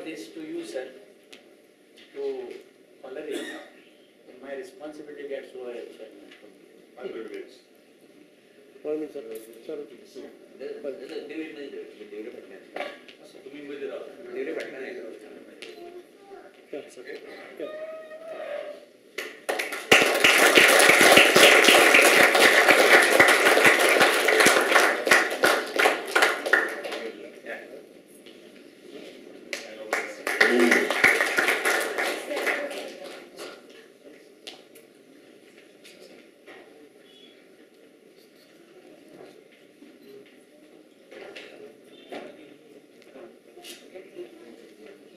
award this to you, sir, to honor it. My responsibility gets over, Chairman. I'm privileged. 1 minute, sir. Sir. तुम्ही मध्ये राहा. Yeah, sir. Yeah.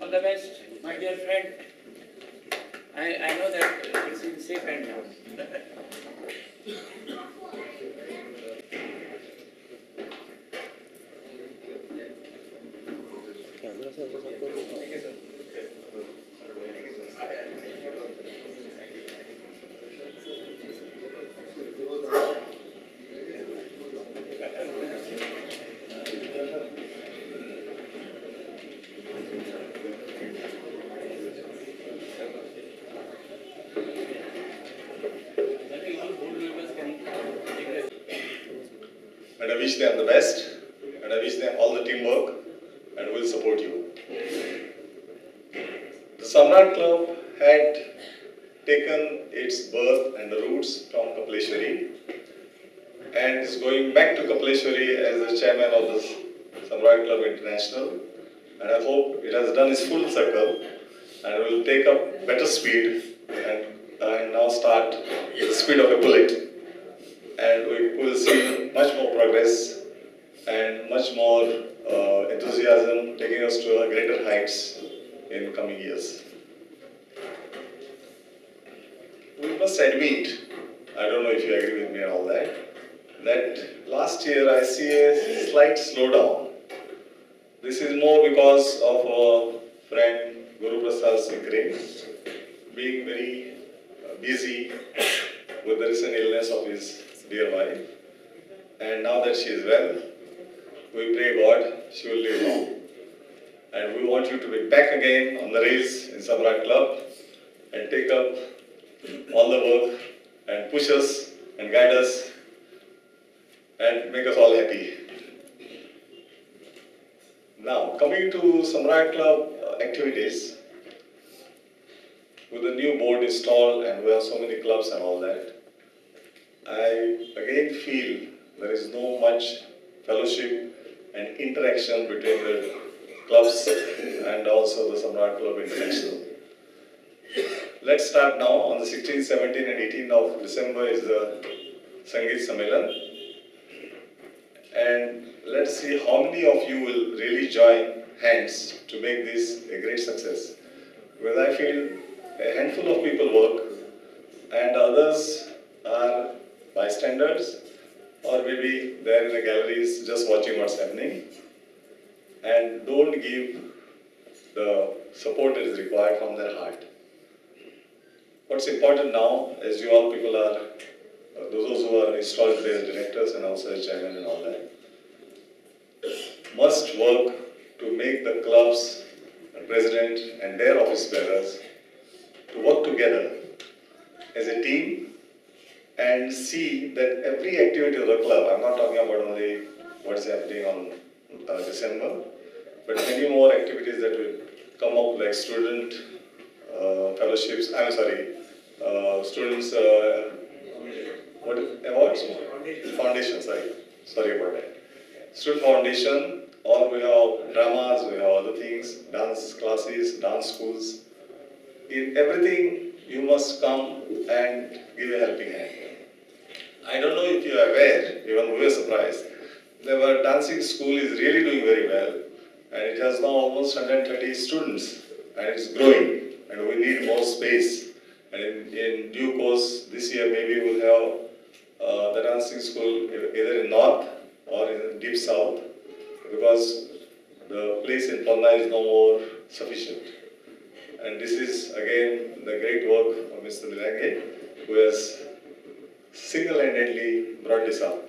All the best, my dear friend. I know that it's in safe hands now. Camera, sir. And I wish them the best, and I wish them all the teamwork, and will support you. The Smarat Club had taken its birth and the roots from Kapleshwari, and is going back to Kapleshwari as the chairman of the Smarat Club International, and I hope it has done its full circle, and will take up better speed, and now start the speed of a bullet. And we will see much more progress and much more enthusiasm taking us to greater heights in coming years. We must admit, I don't know if you agree with me on all that, that last year I see a slight slowdown. This is more because of our friend Guru Prasad Sikri being very busy with the recent illness of his dear wife, and now that she is well, we pray God she will live long. And we want you to be back again on the rails in Smarat Club and take up all the work and push us and guide us and make us all happy. Now, coming to Smarat Club activities, with the new board installed and we have so many clubs and all that, I again feel there is no much fellowship and interaction between the clubs and also the Smarat Club International. Let's start now. On the 16th, 17th and 18th of December is the Sangeet Sammelan. And let's see how many of you will really join hands to make this a great success. Because I feel a handful of people work and others are bystanders, or maybe they're in the galleries just watching what's happening, and don't give the support that is required from their heart. What's important now, as you all people are, those who are installed today as directors and also as chairman and all that, must work to make the clubs, the president and their office bearers to work together as a team and see that every activity of the club, I'm not talking about only what's happening on December, but many more activities that will come up, like student fellowships, students, what awards? Foundation, sorry about that. Student foundation, or we have dramas, we have other things, dance classes, dance schools. In everything, you must come and give a helping hand. I don't know if you are aware, even we were surprised. Our dancing school is really doing very well, and it has now almost 130 students, and it's growing, and we need more space. And in due course, this year maybe we'll have the dancing school either in north or in deep south, because the place in Panna is no more sufficient. And this is again the great work of Mr. Milange, who has single-handedly brought this up.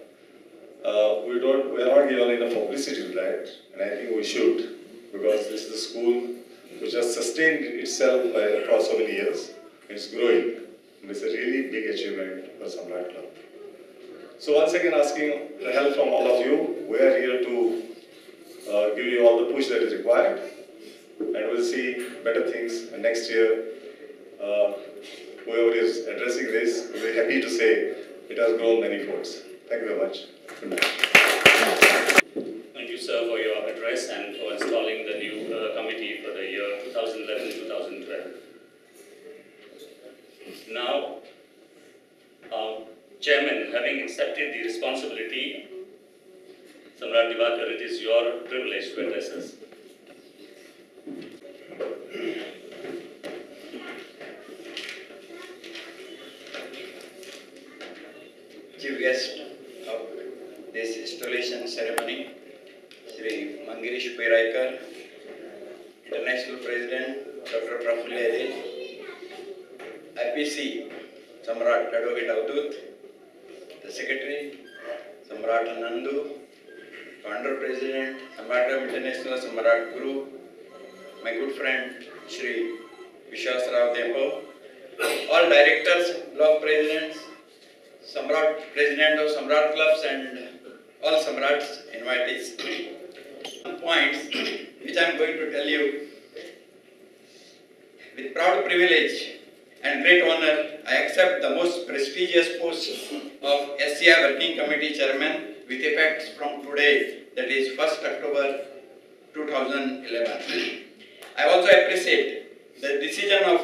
We are not given enough publicity to that, and I think we should, because this is a school which has sustained itself across so many years. It's growing. It's a really big achievement for Samrat Club. So once again, asking the help from all of you. We are here to give you all the push that is required, and we'll see better things next year. Whoever is addressing this will be happy to say it has grown many folds. Thank you very much. Good night. Thank you, sir, for your address and for installing the new committee for the year 2011-2012. Now, Chairman, having accepted the responsibility, Samrat Divakar, it is your privilege to address us. Chief guest of this installation ceremony, Shri Mangirish Piraikar, International President Dr. Prafulla Ade, IPC Samrat Advocate Avdut, the Secretary Samrat Nandu, Founder President Samrat International Samrat Guru, my good friend Shri Vishwas Rao Dempo, all directors, block presidents, Samrat, President of Samrat Clubs and all Samrats invitees. Points which I am going to tell you. With proud privilege and great honor, I accept the most prestigious post of SCI Working Committee Chairman with effects from today, that is 1st October 2011. I also appreciate the decision of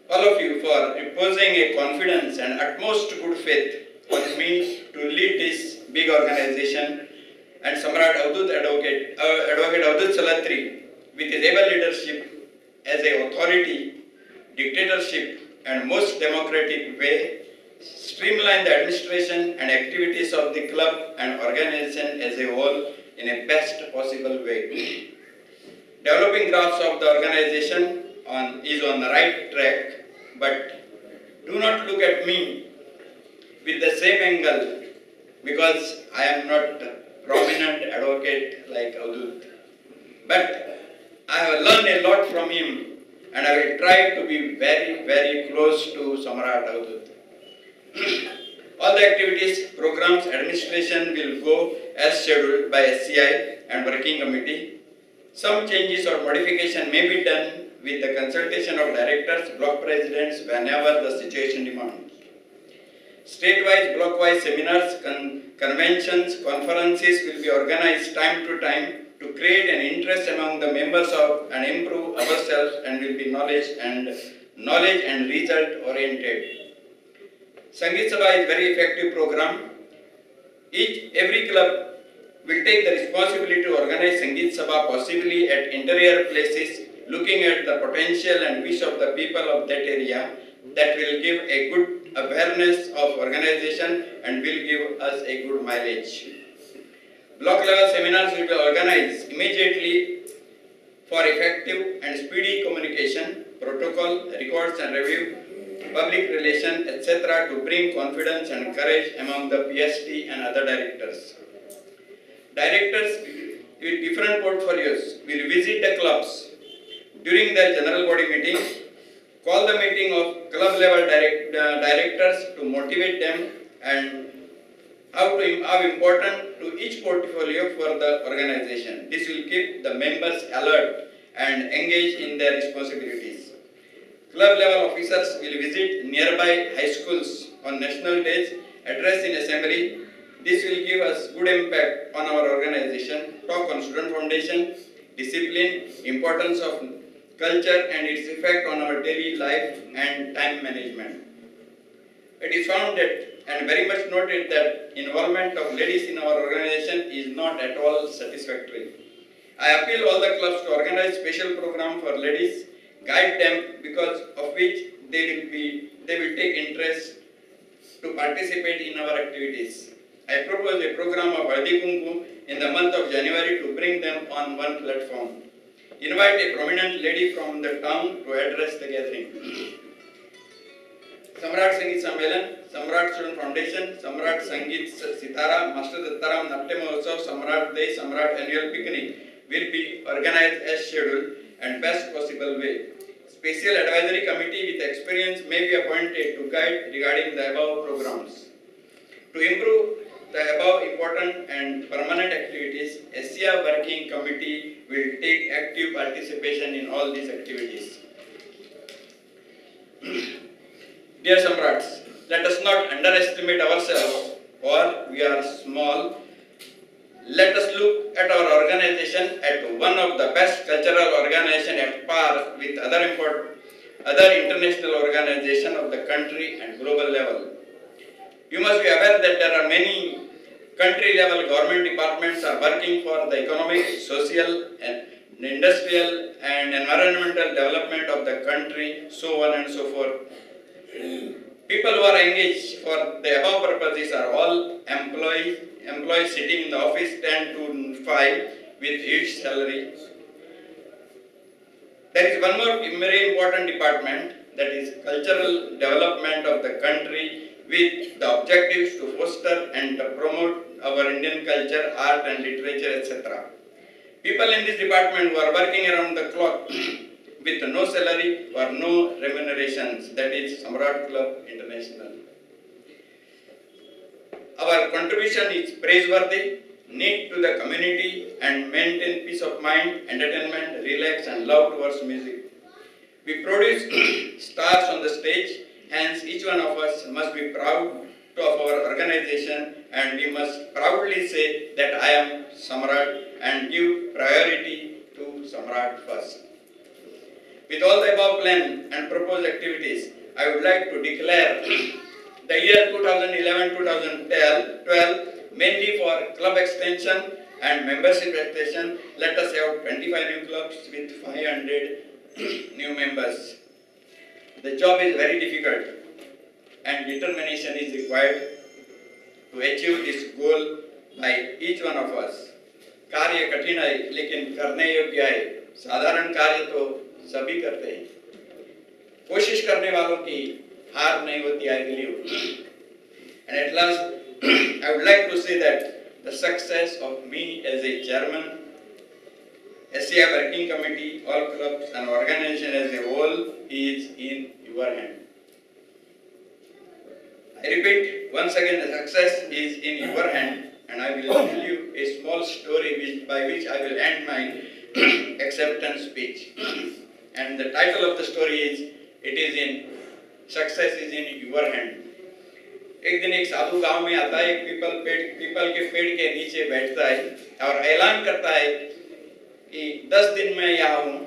all of you for reposing a confidence and utmost good faith on me to lead this big organization, and Samrat Advocate Avdut Salatri, with his able leadership as a authority, dictatorship and most democratic way, streamline the administration and activities of the club and organization as a whole in a best possible way. Developing graphs of the organization is on the right track, but do not look at me with the same angle, because I am not a prominent advocate like Avdut. But I have learned a lot from him, and I will try to be very, very close to Samrat Avdut. All the activities, programs, administration will go as scheduled by SCI and Working Committee. Some changes or modification may be done with the consultation of directors, block presidents whenever the situation demands. State-wise, block-wise seminars, conventions, conferences will be organized time to time to create an interest among the members of and improve ourselves, and will be knowledge and result oriented. Sangeet Sabha is very effective program. Every club will take the responsibility to organize Sangeet Sabha, possibly at interior places, looking at the potential and wish of the people of that area. That will give a good awareness of organization and will give us a good mileage. Block level seminars will be organized immediately for effective and speedy communication, protocol, records and review, public relation, etc. to bring confidence and courage among the PST and other directors. Directors with different portfolios will visit the clubs during their general body meeting, call the meeting of club level directors to motivate them and how important to each portfolio for the organization. This will keep the members alert and engaged in their responsibilities. Club level officers will visit nearby high schools on national days, address in assembly. This will give us good impact on our organization, talk on student foundation, discipline, importance of culture and its effect on our daily life and time management. It is found that and very much noted that involvement of ladies in our organization is not at all satisfactory. I appeal all the clubs to organize special program for ladies, guide them, because of which they will take interest to participate in our activities. I propose a program of Haldi Kumkum in the month of January to bring them on one platform. Invite a prominent lady from the town to address the gathering. Samrat Sangeet Sammelan, Samrat Student Foundation, Samrat Sangeet Sitara, Master Dattaram Natya Mahotsav, Samrat Day, Samrat Annual Picnic will be organized as scheduled and best possible way. Special advisory committee with experience may be appointed to guide regarding the above programs. To improve the above important and permanent activities, SCA working committee will take active participation in all these activities. Dear Samrats, let us not underestimate ourselves, for we are small. Let us look at our organization as one of the best cultural organizations at par with other international organizations of the country and global level. You must be aware that there are many country-level government departments are working for the economic, social, and industrial and environmental development of the country, so on and so forth. People who are engaged for the above purposes are all employees sitting in the office 10 to 5 with huge salary. There is one more very important department, that is cultural development of the country, with the objectives to foster and to promote our Indian culture, art and literature, etc. People in this department who are working around the clock with no salary or no remunerations, that is Smarat Club International. Our contribution is praiseworthy, need to the community and maintain peace of mind, entertainment, relax and love towards music. We produce stars on the stage, hence each one of us must be proud of our organization and we must proudly say that I am Smarat and give priority to Smarat first. With all the above planned and proposed activities, I would like to declare the year 2011-2012 mainly for club extension and membership extension. Let us have 25 new clubs with 500 new members. The job is very difficult and determination is required to achieve this goal by each one of us. कार्य कठिन है लेकिन करने योग्य है. साधारण कार्य तो सभी करते हैं. कोशिश करने वालों की हार नहीं होती, I believe. And at last, I would like to say that the success of me as a chairman, SCA working committee, all clubs and organization as a whole is in your hand. I repeat once again, the success is in your hand, and I will tell you a small story by which I will end my acceptance speech. And the title of the story is, Success is in your hand. एक दिन एक साधु गांव में आता है, people के पेड़ के नीचे बैठता है और ऐलान करता है कि 10 दिन में यहाँ हूँ,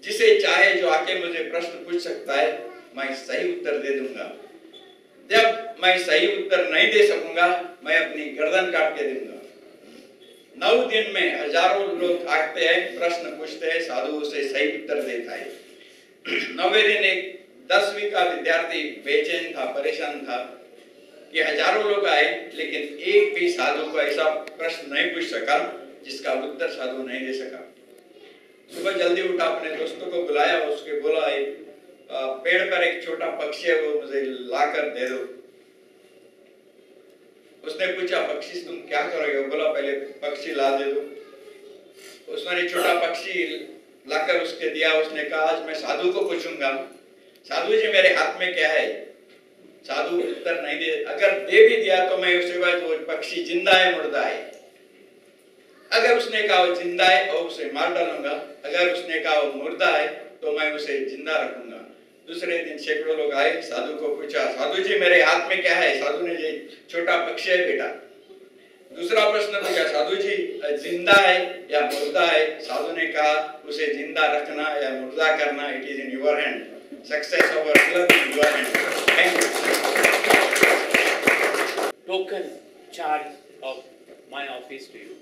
जिसे चाहे जो आके मुझे प्रश्न पूछ सकता है, मैं सही उत्तर दे दूंगा. जब मैं सही उत्तर नहीं दे सकूंगा, मैं अपनी गर्दन काट के दूंगा. 9 दिन में हजारों लोग आते हैं, प्रश्न पूछते हैं, साधु उसे सही उत्तर देता है. 9वें दिन एक 10वीं का विद्यार्थी बेचैन था, परेशान था कि हजारों लोग आए लेकिन एक भी साधु को ऐसा प्रश्न नहीं पूछ सका जिसका उत्तर साधु नहीं दे सका. सुबह जल्दी उठा, अपने दोस्तों को बुलाया, उसके बोला पेड़ पर एक छोटा पक्षी है, वो मुझे लाकर दे दो. उसने पूछा, पक्षी तुम क्या करोगे? बोला पहले पक्षी ला दे दो. उसने छोटा पक्षी लाकर उसके दिया. उसने कहा आज मैं साधु को पूछूंगा, साधु जी मेरे हाथ में क्या है? साधु उत्तर नहीं दे. अगर दे भी दिया तो मैं उसके बाद वो पक्षी जिंदा है मुर्दा है. अगर उसने कहा वो जिंदा है तो उसे मार डालूंगा. अगर उसने कहा वो मुर्दा है तो मैं उसे जिंदा रखूंगा. दूसरे दिन सैकड़ों लोग आए, साधु को पूछा, साधु जी मेरे हाथ में क्या है? साधु ने जी छोटा पक्षी है बेटा. दूसरा प्रश्न पूछा, साधु जी जिंदा है या मुर्दा है? साधु ने कहा उसे जिंदा रखना या मुर्दा करना, it is in your hand. Success of our club in your hand. Thank you. Token charge of my office to you.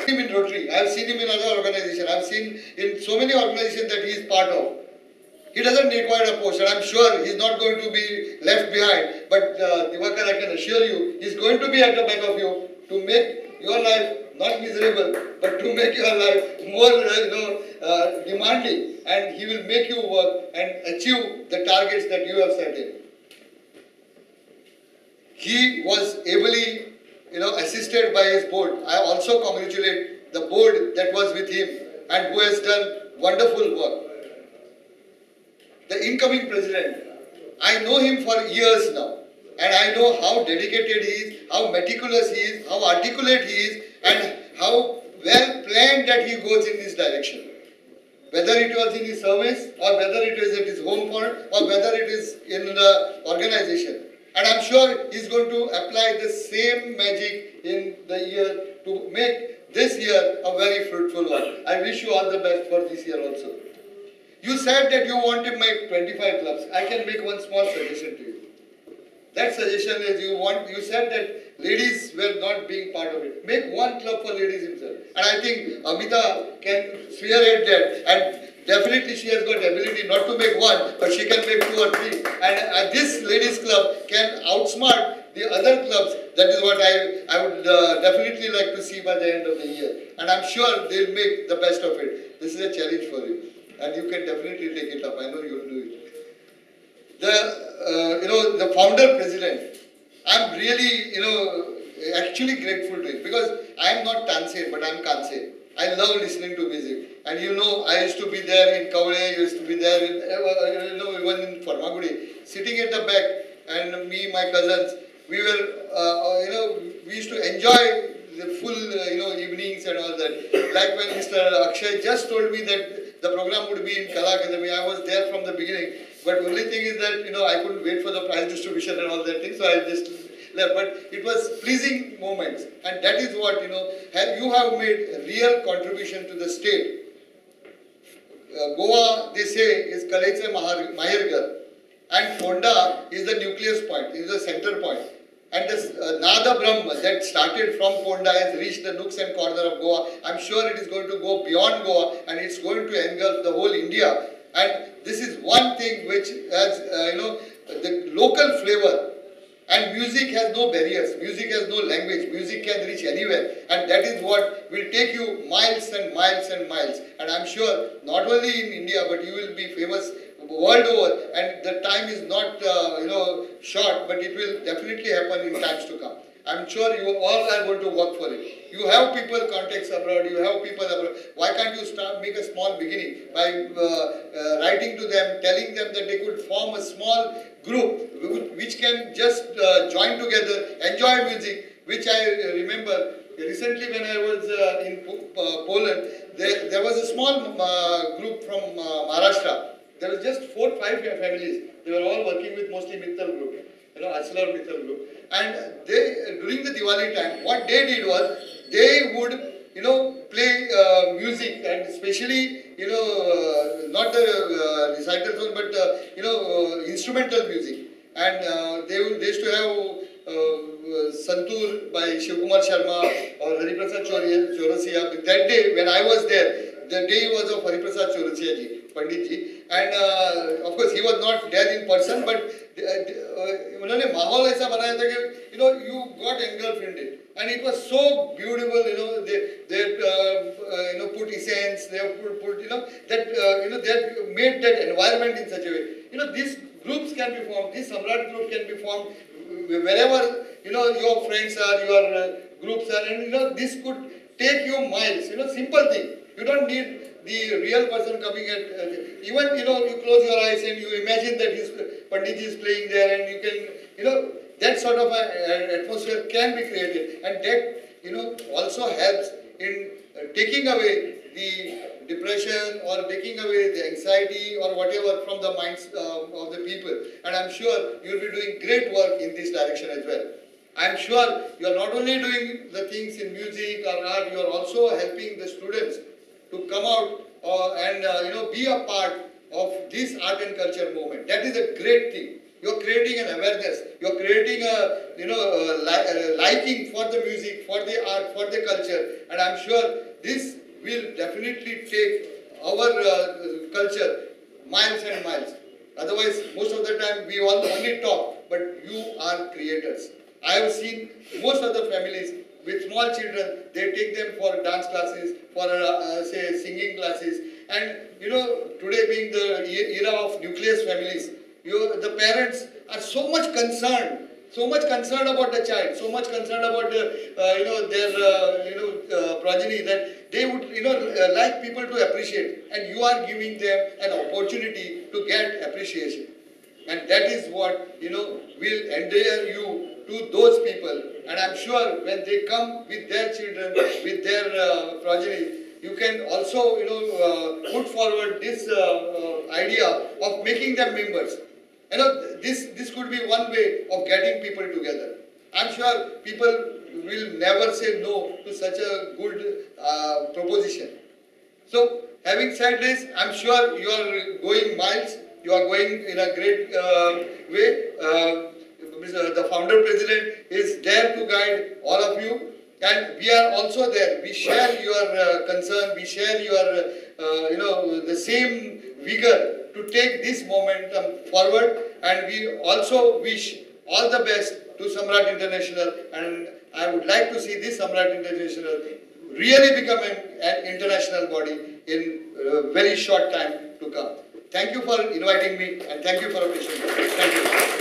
Him in Rotary. I have seen him in other organizations. I have seen in so many organizations that he is part of. He doesn't require a post, and I'm sure he's not going to be left behind. But Diwakar, I can assure you, he's going to be at the back of you to make your life not miserable, but to make your life more, demanding, and he will make you work and achieve the targets that you have set in. He was ably assisted by his board. I also congratulate the board that was with him and who has done wonderful work. The incoming president, I know him for years now, and I know how dedicated he is, how meticulous he is, how articulate he is, and how well planned that he goes in this direction. Whether it was in his service, or whether it is at his home front, or whether it is in the organization. And I'm sure he's going to apply the same magic in the year to make this year a very fruitful one. I wish you all the best for this year also. You said that you want to make 25 clubs. I can make one small suggestion to you. That suggestion is you said that ladies were not being part of it. Make one club for ladies himself. And I think Amita can spearhead that. And definitely she has got ability not to make one, but she can make 2 or 3. And this ladies club can outsmart the other clubs. That is what I would definitely like to see by the end of the year. And I'm sure they'll make the best of it. This is a challenge for you. And you can definitely take it up. I know you'll do it. The founder president, I'm really, actually grateful to him because I'm not Tanse, but I'm Kanse. I love listening to music. And I used to be there in Kaule, used to be there in, even in Farmagudi, sitting at the back, and me, my cousins, we were, we used to enjoy the full, evenings and all that. Like when Mr. Akshay just told me that the program would be in Kala Academy, I was there from the beginning. But only thing is that, I couldn't wait for the prize distribution and all that thing, so I just left. But it was pleasing moments. And that is what, you have made a real contribution to the state. Goa, they say, is Kalece Mahirgar. And Fonda is the nucleus point, is the center point. And this Nada Brahma that started from Ponda has reached the nooks and corners of Goa. I'm sure it is going to go beyond Goa and it's going to engulf the whole India. And this is one thing which has, the local flavor. And music has no barriers, music has no language, music can reach anywhere. And that is what will take you miles and miles and miles. And I'm sure not only in India, but you will be famous world over. And the time is not, short, but it will definitely happen in times to come. I'm sure you all are going to work for it. You have people contacts abroad, you have people abroad. Why can't you make a small beginning by writing to them, telling them that they could form a small group which can just join together, enjoy music, which I remember recently when I was in Poland, there was a small group from Maharashtra. There was just 4 or 5 families. They were all working with mostly Mittal group, Aslar Mittal group. And they, during the Diwali time, what they did was, they would, play music and especially, not the recitals, but, instrumental music. And they used to have Santur by Shivkumar Sharma or Hariprasad Chaurasia. That day, when I was there, the day was of Hariprasad Chaurasia ji, Pandit ji. And of course, he was not there in person, but उन्होंने माहौल ऐसा बनाया था कि you got engulfed in it, and it was so beautiful. They put essence, they put that they made that environment in such a way. These groups can be formed, this smarat group can be formed wherever your friends are, your groups are, and this could take you miles. Simple thing. You don't need the real person coming at, even, you close your eyes and you imagine that his Panditji is playing there, and you can, that sort of atmosphere can be created, and that, also helps in taking away the depression or taking away the anxiety or whatever from the minds of the people. And I'm sure you'll be doing great work in this direction as well. I'm sure you are not only doing the things in music or art, you are also helping the students to come out and be a part of this art and culture movement. That is a great thing. You're creating an awareness. You're creating a liking for the music, for the art, for the culture. And I'm sure this will definitely take our culture miles and miles. Otherwise, most of the time we all only talk, but you are creators. I have seen most of the families with small children, they take them for dance classes, for say singing classes. And today being the era of nucleus families, the parents are so much concerned so much concerned about the child, so much concerned about their progeny that they would like people to appreciate, and you are giving them an opportunity to get appreciation, and that is what will endear you to those people. And I'm sure when they come with their children, with their progeny, you can also put forward this idea of making them members. This could be one way of getting people together. I'm sure people will never say no to such a good proposition. So, having said this, I'm sure you are going miles, you are going in a great way. The founder president is there to guide all of you, and we are also there. We share your concern, we share your the same vigor to take this momentum forward, and we also wish all the best to Smarat International, and I would like to see this Smarat International really become an international body in a very short time to come. Thank you for inviting me, and thank you for appreciating me. Thank you.